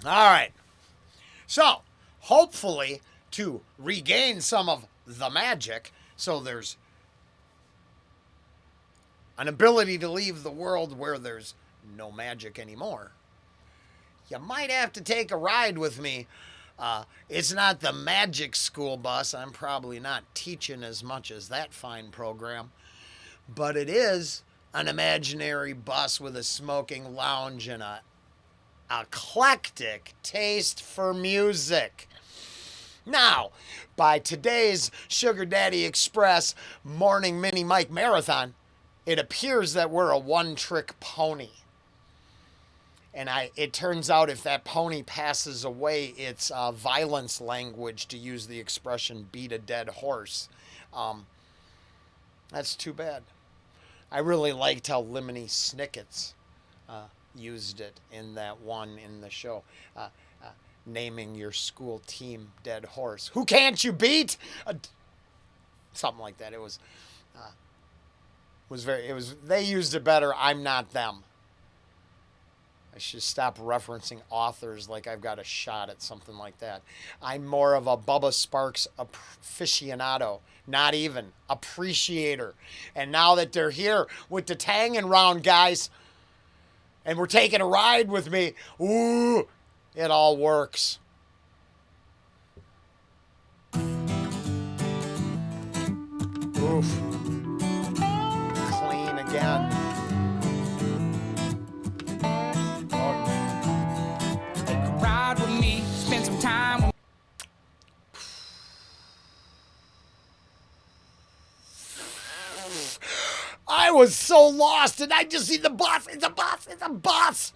All right. So, hopefully, to regain some of the magic, so there's an ability to leave the world where there's no magic anymore, you might have to take a ride with me. It's not the magic school bus. I'm probably not teaching as much as that fine program, but it is an imaginary bus with a smoking lounge and a eclectic taste for music. Now, by today's Sugar Daddy Express Morning Mini Mike Marathon, it appears that we're a one-trick pony. And it turns out if that pony passes away, it's violence language, to use the expression beat a dead horse. That's too bad. I really liked how Lemony Snicket's used it in that one in the show. Naming your school team dead horse. Who can't you beat? Something like that. It was they used it better. I'm not them. I should stop referencing authors like I've got a shot at something like that. I'm more of a Bubba Sparxxx aficionado, not even appreciator. And now that they're here with the Tang round, guys, and we're taking a ride with me, ooh, it all works. Oof. Clean again. Ride with me, spend some time with I was so lost, and I just see the bus. It's a bus. It's a bus.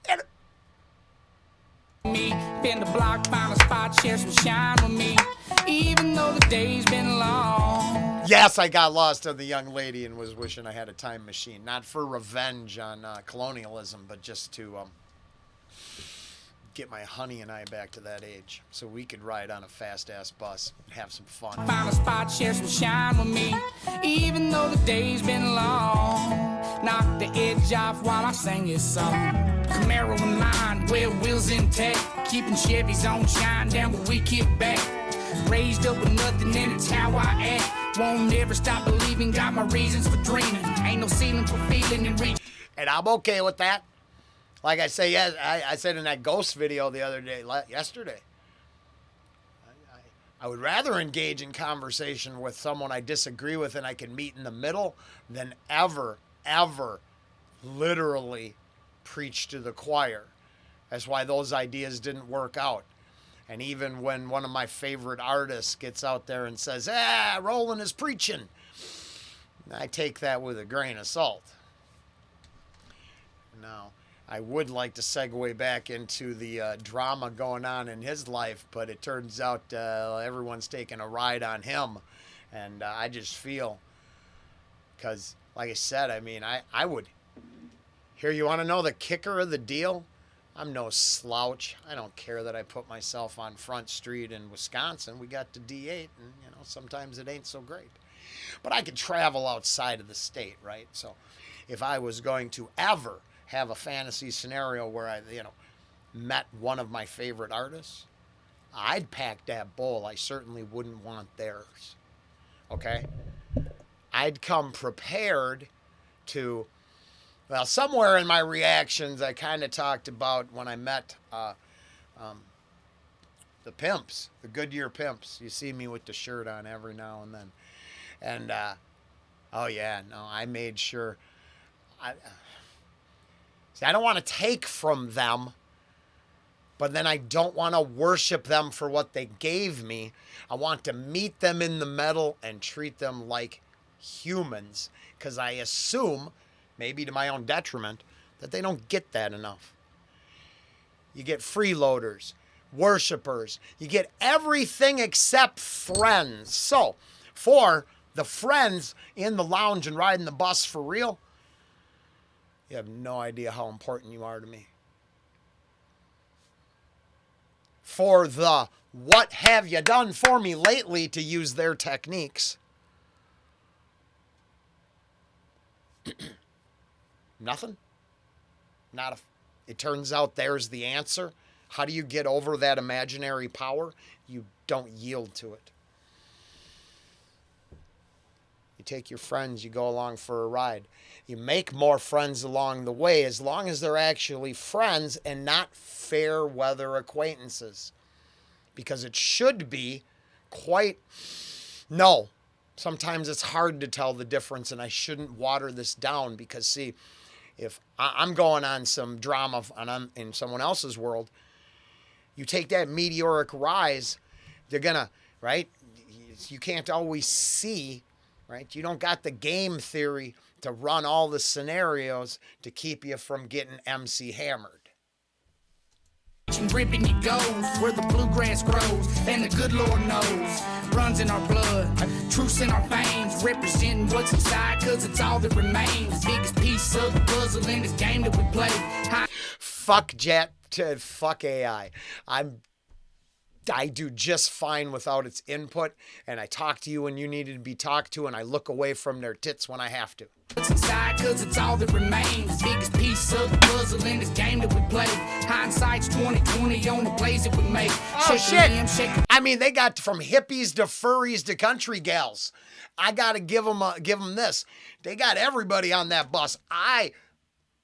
And me. Bend the block, find a spot, share some shine with me. Even though the day's been long. yes, I got lost on the young lady and was wishing I had a time machine. Not for revenge on colonialism, but just to get my honey and I back to that age so we could ride on a fast-ass bus and have some fun. Find a spot, share some shine with me. Even though the day's been long. Knock the edge off while I sing this song. Camaro in mine, well, wheels intact. Keeping Chevys on shine down, but we kick back. Raised up with nothing, and it's how I act. Won't never stop believing, got my reasons for dreaming. Ain't no ceiling for feeling and reaching. And I'm okay with that. Like I say, yes, I said in that ghost video the other day, yesterday, I would rather engage in conversation with someone I disagree with and I can meet in the middle than ever, literally preach to the choir. That's why those ideas didn't work out. And even when one of my favorite artists gets out there and says, Rollen is preaching, I take that with a grain of salt. Now, I would like to segue back into the drama going on in his life, but it turns out everyone's taking a ride on him. And I just feel, because, like I said, I mean, I would. Here, you want to know the kicker of the deal? I'm no slouch. I don't care that I put myself on Front Street in Wisconsin. We got to D8, and, sometimes it ain't so great. But I could travel outside of the state, right? So if I was going to ever have a fantasy scenario where I, met one of my favorite artists, I'd pack that bowl. I certainly wouldn't want theirs. Okay? I'd come prepared to, well, somewhere in my reactions, I kind of talked about when I met the Pimps, the Goodyear Pimps. You see me with the shirt on every now and then. And, oh yeah, no, I made sure. See, I don't want to take from them, but then I don't want to worship them for what they gave me. I want to meet them in the middle and treat them like humans, because I assume, maybe to my own detriment, that they don't get that enough. You get freeloaders, worshipers, you get everything except friends. So, for the friends in the lounge and riding the bus for real, you have no idea how important you are to me. For the what have you done for me lately, to use their techniques, nothing. It turns out there's the answer. How do you get over that imaginary power? You don't yield to it. You take your friends, you go along for a ride. You make more friends along the way as long as they're actually friends and not fair weather acquaintances. Because it should be quite... No, sometimes it's hard to tell the difference, and I shouldn't water this down because, see, if I'm going on some drama in someone else's world, you take that meteoric rise, they're going to, right? You can't always see, right? You don't got the game theory to run all the scenarios to keep you from getting MC hammered. Ripping it goes where the bluegrass grows, and the good Lord knows runs in our blood, truths in our veins, representing what's inside, cause it's all that remains. Biggest piece of the puzzle in this game that we play. Fuck fuck AI. I do just fine without its input, and I talk to you when you needed to be talked to, and I look away from their tits when I have to. It's inside, cause it's all that remains. Biggest piece of the puzzle in this game that we play. Hindsight's 20/20 on the plays that we make. Oh, shit. I mean, they got from hippies to furries to country gals. I gotta give them this. They got everybody on that bus.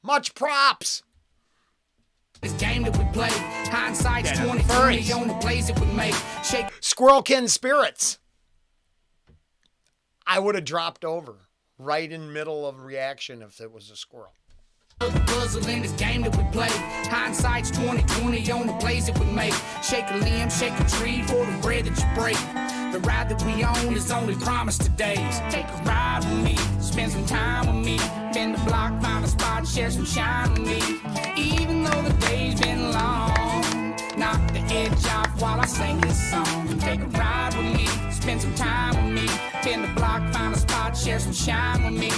Much props. This game that we play, hindsight's 20/20 on the plays that we make. Squirrelkin spirits. I would have dropped over right in middle of reaction if it was a squirrel. The puzzle in this game that we play, hindsight's 20/20 on the plays that we make. Shake a limb, shake a tree for the bread that you break. The ride that we own is only promised today. Take a ride with me, spend some time with me. Bend the block, find a spot, share some shine with me. Even though the day's been long, knock the edge off while I sing this song. Take a ride with me, spend some time with me. Bend the block, find a spot, share some shine with me.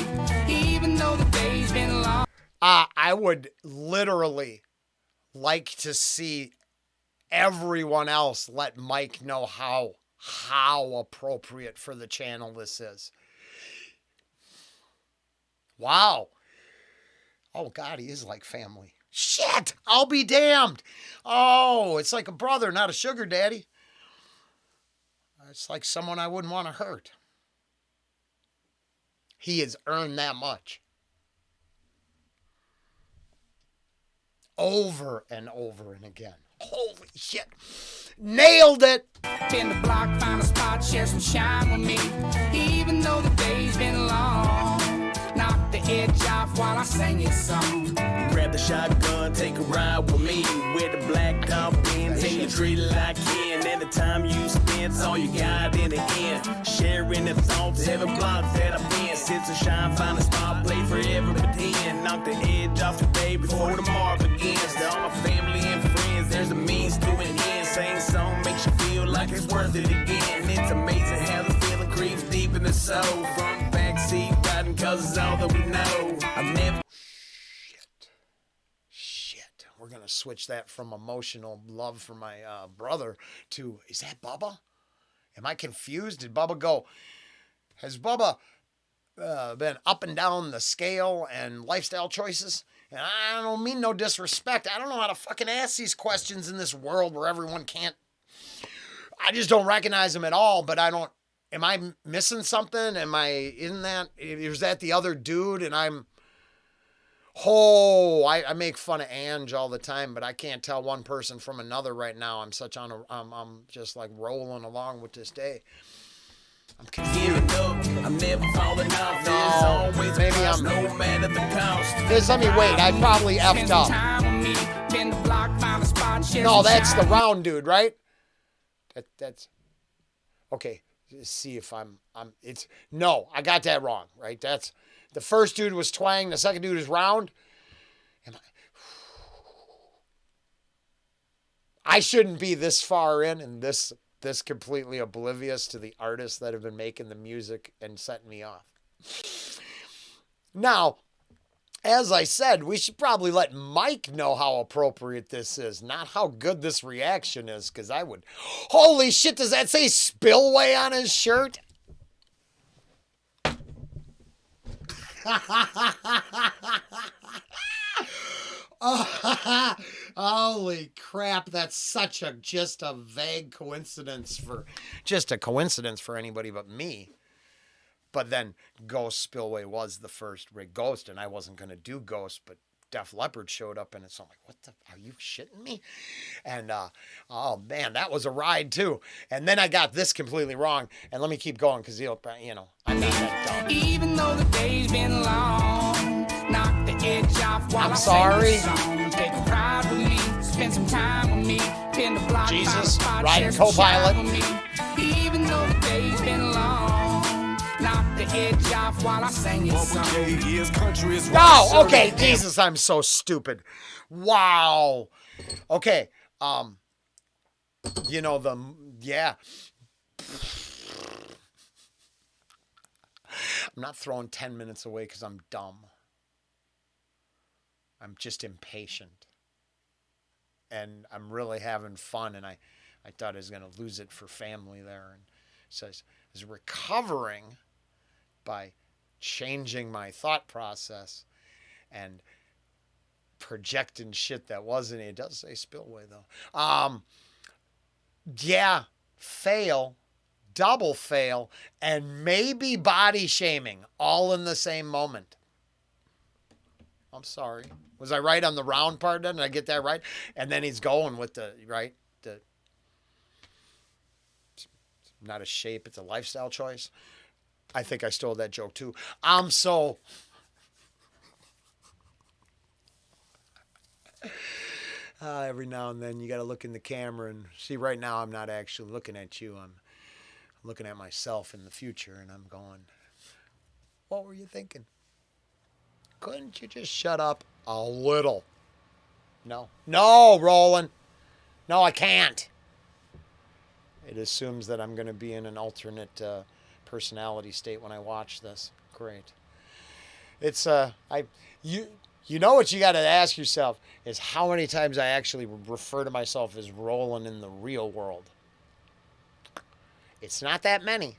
Even though the day's been long. I would literally like to see everyone else let Mike know how appropriate for the channel this is. Wow. Oh, God, he is like family. Shit, I'll be damned. Oh, it's like a brother, not a sugar daddy. It's like someone I wouldn't want to hurt. He has earned that much. Over and over and again. Holy shit. Nailed it. Bend the block, find a spot, share some shine with me. Even though the day's been long, knock the edge off while I sing this song. Grab the shotgun, take a ride with me. With the black top in, take the treat like in. And the time you spend's all you got in the end. Sharing the thoughts, every block that I've been. Since the shine, find a spot, play forever pretend. Knock the edge off today before tomorrow begins. To all my family and friends, there's a means to an end. Same song makes you feel like it's worth it again. It's amazing how the feeling creeps deep in the soul. From backseat riding, cause it's all that we know. I've never... Shit. We're going to switch that from emotional love for my brother to, is that Bubba? Am I confused? Did Bubba go? Has Bubba been up and down the scale and lifestyle choices? And I don't mean no disrespect. I don't know how to fucking ask these questions in this world where everyone can't. I just don't recognize them at all, but I don't. Am I missing something? Am I in that? Is that the other dude? And I'm. Oh, I make fun of Ange all the time, but I can't tell one person from another right now. I'm just like rolling along with this day. I'm confused. I'm never falling off. No, maybe I'm. No matter the cost. Let me wait. I probably effed up. No, that's the round dude, right? That's okay. See if no, I got that wrong, right? That's the first dude was Twang. The second dude is Round. I shouldn't be this far in and this completely oblivious to the artists that have been making the music and setting me off. Now, as I said, we should probably let Mike know how appropriate this is, not how good this reaction is, because I would... Holy shit, does that say Spillway on his shirt? Holy crap, that's such a just a vague coincidence for anybody but me. But then Ghost Spillway was the first Ghost, and I wasn't going to do Ghost, but Def Leppard showed up in it, so I'm like, what the, are you shitting me? And, oh man, that was a ride too. And then I got this completely wrong, and let me keep going, because you know, I'm not that dumb. Even though the day's been long, knock the edge off while I'm sorry. I sing the song. Take a ride with me, spend some time with me, pin the block, Jesus, find a spot, riding share some co-pilot. shine with me. Even though the day's been long, knock the edge off while I sing your song. Oh, okay, Jesus, I'm so stupid. Wow. Okay, you know, yeah. I'm not throwing 10 minutes away because I'm dumb. I'm just impatient. And I'm really having fun, and I thought I was going to lose it for family there. And so I was recovering by changing my thought process and projecting shit that wasn't. It does say Spillway, though. Yeah, fail, double fail, and maybe body shaming all in the same moment. I'm sorry. Was I right on the round part then? Did I get that right? And then he's going with the, right? It's not a shape, it's a lifestyle choice. I think I stole that joke too. I'm so... every now and then you got to look in the camera and see. Right now I'm not actually looking at you. I'm looking at myself in the future, and I'm going, what were you thinking? Couldn't you just shut up a little? No, Rollen. No, I can't. It assumes that I'm going to be in an alternate personality state when I watch this. Great. It's you know what you got to ask yourself is how many times I actually refer to myself as Rollen in the real world. It's not that many.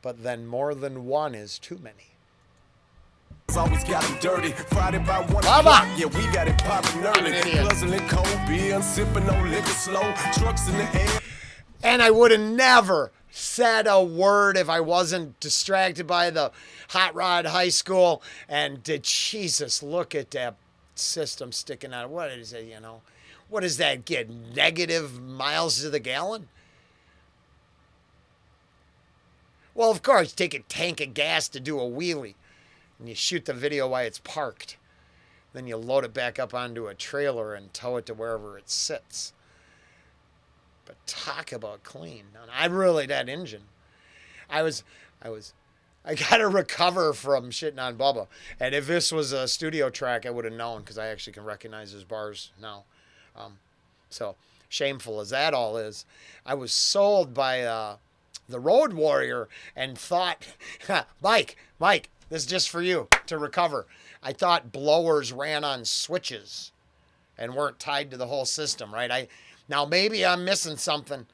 But then more than one is too many. Always got them dirty. Friday by 1 Bubba! o'clock. Yeah, we got it popping early. Guzzling cold beer and sipping on liquor slow. Trucks in the air. And I would have never said a word if I wasn't distracted by the Hot Rod High School. And Jesus, look at that system sticking out. What is it, you know? What does that get? Negative miles to the gallon? Well, of course, take a tank of gas to do a wheelie. And you shoot the video while it's parked. Then you load it back up onto a trailer and tow it to wherever it sits. But talk about clean. I really, that engine. I got to recover from shitting on Bubba. And if this was a studio track, I would have known, because I actually can recognize his bars now. So shameful as that all is, I was sold by the Road Warrior and thought, Mike, this is just for you to recover. I thought blowers ran on switches and weren't tied to the whole system, right? Now maybe I'm missing something,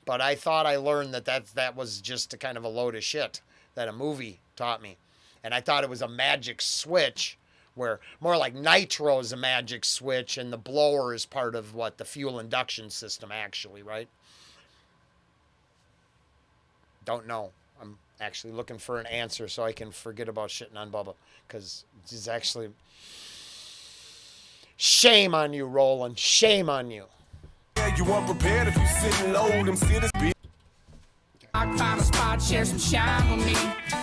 but I thought I learned that was just a kind of a load of shit that a movie taught me. And I thought it was a magic switch, where more like nitro is a magic switch and the blower is part of the fuel induction system actually, right? Don't know. I'm actually looking for an answer so I can forget about shitting on Bubba, because it's actually... Shame on you, Rollen. Shame on you. You weren't prepared if you sitting low. Them cities be. I find a spot, share some shine with me.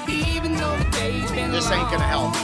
Even though the day's been This ain't gonna help.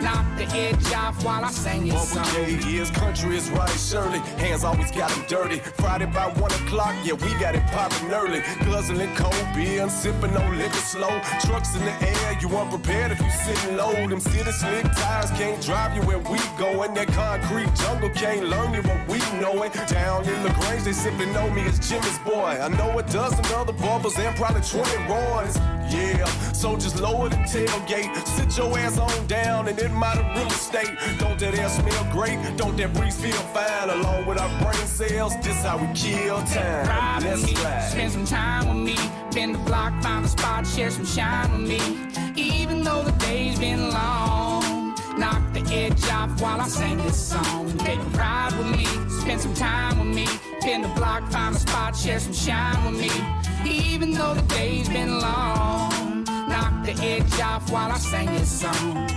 Knock the edge off while I sing your Uncle song. J, his country is right, surely. Hands always got them dirty. Friday by 1 o'clock, yeah, we got it popping early. Guzzling cold beer and sipping on liquor slow. Trucks in the air, you weren't prepared if you sitting low. Them city slick tires can't drive you where we going. That concrete jungle can't learn you what we knowing. Down in LaGrange, they simply know me as Jimmy's boy. I know a dozen other Bubbas and probably 20 Roy's. Yeah, so just lower the tailgate. Sit your ass on down and admire the real estate. Don't that air smell great? Don't that breeze feel fine? Along with our brain cells, this how we kill time. Ride with me, Let's ride. spend some time with me. Bend the block, find a spot, share some shine with me. Even though the day's been long, knock the edge off while I sing this song. Take a ride with me, spend some time with me. Pin the block, find a spot, share some shine with me. Even though the day's been long, knock the edge off while I sing this song.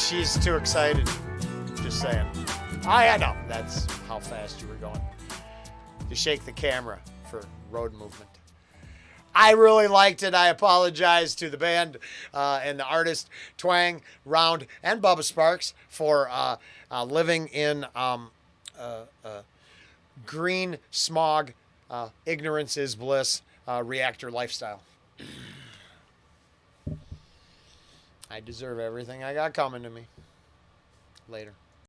She's too excited. Just saying. I know. That's how fast you were going. To shake the camera for road movement. I really liked it. I apologize to the band and the artist, Twang, Round, and Bubba Sparxxx for living in green smog, ignorance is bliss, reactor lifestyle. I deserve everything I got coming to me. Later.